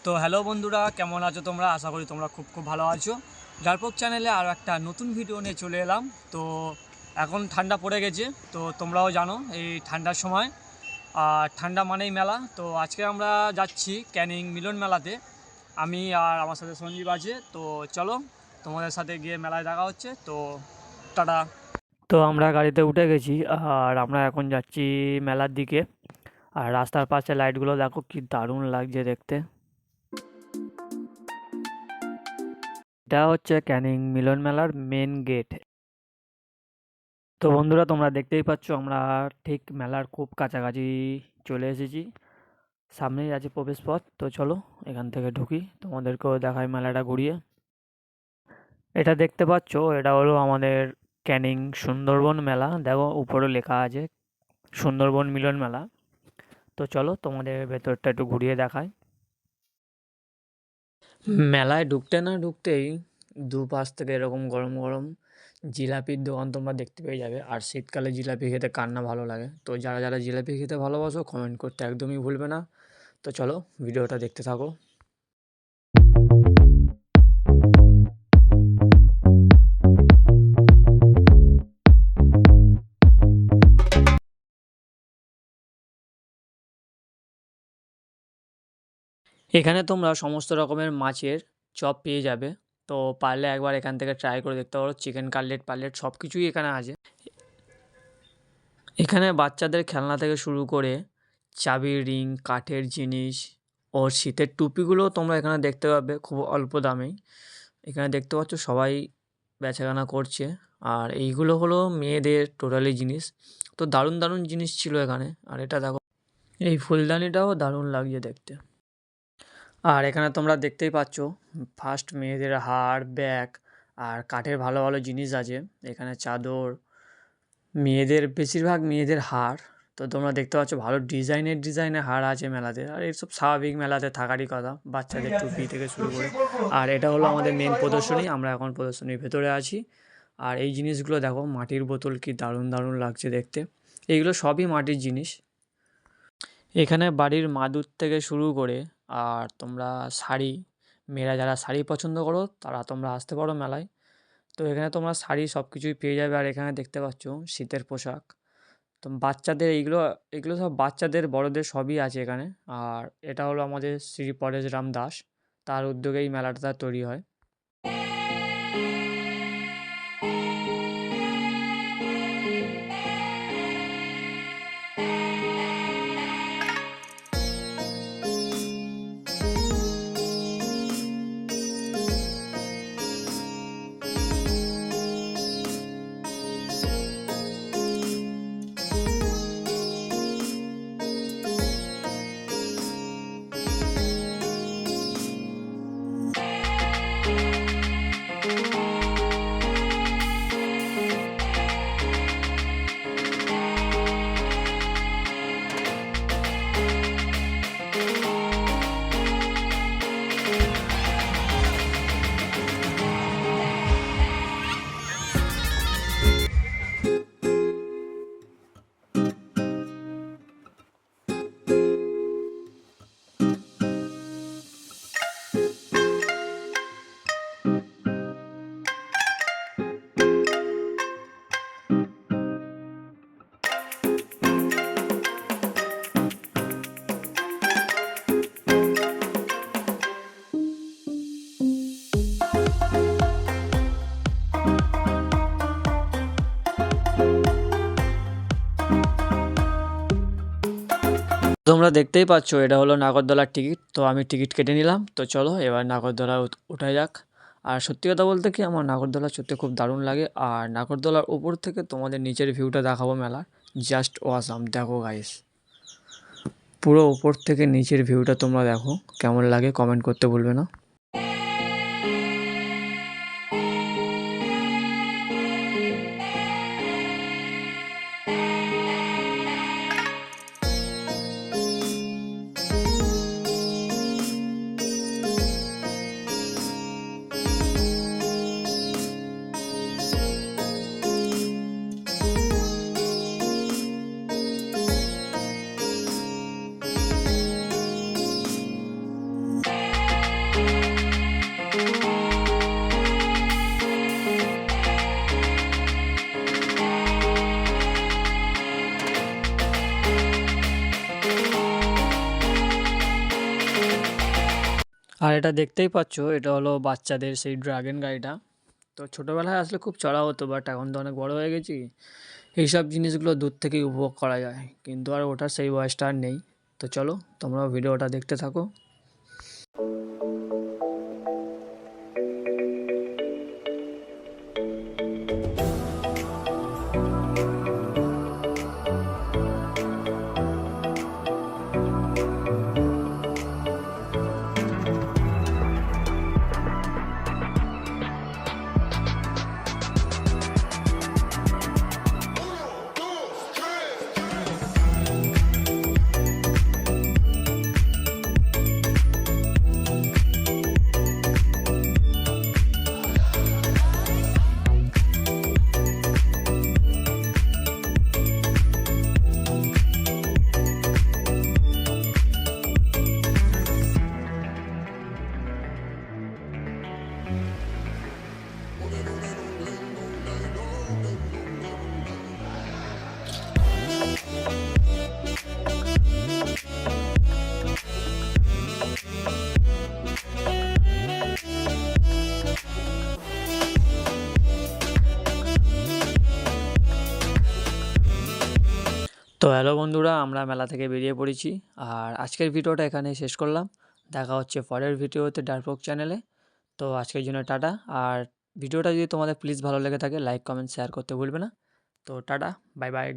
তো হ্যালো বন্ধুরা, কেমন আছো তোমরা? আশা করি তোমরা খুব ভালো আছো। ডারপক চ্যানেলে আরও একটা নতুন ভিডিও নিয়ে চলে এলাম। তো এখন ঠান্ডা পড়ে গেছে, তো তোমরাও জানো এই ঠান্ডার সময় আর ঠান্ডা মানেই মেলা। তো আজকে আমরা যাচ্ছি ক্যানিং মিলন মেলাতে, আমি আর আমার সাথে সঞ্জীব আছে। তো চলো তোমাদের সাথে গিয়ে মেলায় দেখা হচ্ছে। তো টাটা। তো আমরা গাড়িতে উঠে গেছি আর আমরা এখন যাচ্ছি মেলার দিকে। আর রাস্তার পাশে লাইটগুলো দেখো কি দারুণ লাগছে দেখতে। এটা হচ্ছে ক্যানিং মিলন মেলার মেন গেট। তো বন্ধুরা, তোমরা দেখতেই পাচ্ছ আমরা ঠিক মেলার খুব কাছাকাছি চলে এসেছি। সামনেই আছে প্রবেশ পথ। তো চলো এখান থেকে ঢুকি, তোমাদেরকেও দেখাই মেলাটা ঘুরিয়ে। এটা দেখতে পাচ্ছ, এটা হলো আমাদের ক্যানিং সুন্দরবন মেলা। দেখো উপরে লেখা আছে সুন্দরবন মিলন মেলা। তো চলো তোমাদের ভেতরটা একটু ঘুরিয়ে দেখাই। মেলায় ঢুকতে না ঢুকতেই দুপাশ থেকে এরকম গরম গরম জিলাপির দোকান তোমরা দেখতে পেয়ে যাবে। আর শীতকালে জিলাপি খেতে কার না ভালো লাগে? তো যারা যারা জিলাপি খেতে ভালোবাসো কমেন্ট করতে একদমই ভুলবে না। তো চলো ভিডিওটা দেখতে থাকো। এখানে তোমরা সমস্ত রকমের মাছের চপ পেয়ে যাবে। তো পারলে একবার এখান থেকে ট্রাই করে দেখতে পারো। চিকেন কাটলেট পারলেট সব কিছুই এখানে আছে। এখানে বাচ্চাদের খেলনা থেকে শুরু করে চাবির রিং, কাঠের জিনিস ও শীতের টুপিগুলো তোমরা এখানে দেখতে পাবে খুব অল্প দামেই। এখানে দেখতে পাচ্ছ সবাই বেচাকেনা করছে। আর এইগুলো হলো মেয়েদের টোটালি জিনিস। তো দারুণ দারুণ জিনিস ছিল এখানে। আর এটা দেখো, এই ফুলদানিটাও দারুণ লাগছে দেখতে। আর এখানে তোমরা দেখতেই পাচ্ছ ফার্স্ট মেয়েদের হার, ব্যাগ আর কাঠের ভালো ভালো জিনিস আছে। এখানে চাদর, মেয়েদের বেশিরভাগ মেয়েদের হার। তো তোমরা দেখতে পাচ্ছ ভালো ডিজাইনের হার আছে মেলাতে। আর এইসব স্বাভাবিক মেলাতে থাকারই কথা, বাচ্চাদের টুপি থেকে শুরু করে। আর এটা হলো আমাদের মেন প্রদর্শনী। আমরা এখন প্রদর্শনীর ভেতরে আছি। আর এই জিনিসগুলো দেখো, মাটির বোতল কি দারুণ দারুণ লাগছে দেখতে। এইগুলো সবই মাটির জিনিস। এখানে বাড়ির মাদুর থেকে শুরু করে আর তোমরা শাড়ি, মেয়েরা যারা শাড়ি পছন্দ করো তারা তোমরা আসতে পারো মেলায়। তো এখানে তোমরা শাড়ি সব কিছুই পেয়ে যাবে। আর এখানে দেখতে পাচ্ছ শীতের পোশাক। তো বাচ্চাদের এইগুলো এগুলো সব বাচ্চাদের বড়দের সবই আছে এখানে। আর এটা হলো আমাদের শ্রী পরেশরাম দাস, তার উদ্যোগেই এই মেলাটা তৈরি হয়। তোমরা দেখতেই পাচ্ছ এটা হলো নাগরদোলার টিকিট। তো আমি টিকিট কেটে নিলাম। তো চলো এবার নাগরদোলা ওঠা যাক। আর সত্যি কথা বলতে কি, আমার নাগরদোলা সত্যি খুব দারুণ লাগে। আর নাগরদোলার উপর থেকে তোমাদের নিচের ভিউটা দেখাবো মেলার, জাস্ট ওয়াসাম। দেখো গাইস, পুরো উপর থেকে নিচের ভিউটা তোমরা দেখো কেমন লাগে, কমেন্ট করতে ভুলবে না। আর এটা দেখতেই পাচ্ছ, এটা হলো বাচ্চাদের সেই ড্রাগন গাড়িটা। তো ছোটোবেলায় আসলে খুব চড়া হতো, বাট এখন তো অনেক বড় হয়ে গেছি, এইসব জিনিসগুলো দূর থেকেই উপভোগ করা যায়, কিন্তু আর ওটার সেই বয়সটা আর নেই। তো চলো তোমরাও ভিডিওটা দেখতে থাকো। তো হ্যালো বন্ধুরা, আমরা মেলা থেকে বেরিয়ে পড়েছি, আর আজকের ভিডিওটা এখানে শেষ করলাম। দেখা হচ্ছে পরের ভিডিওতে ডারপক চ্যানেলে। তো আজকের জন্য টাটা। আর ভিডিওটা যদি তোমাদের প্লিজ ভালো লেগে থাকে, লাইক কমেন্ট শেয়ার করতে ভুলবে না। তো টাটা, বাই বাই।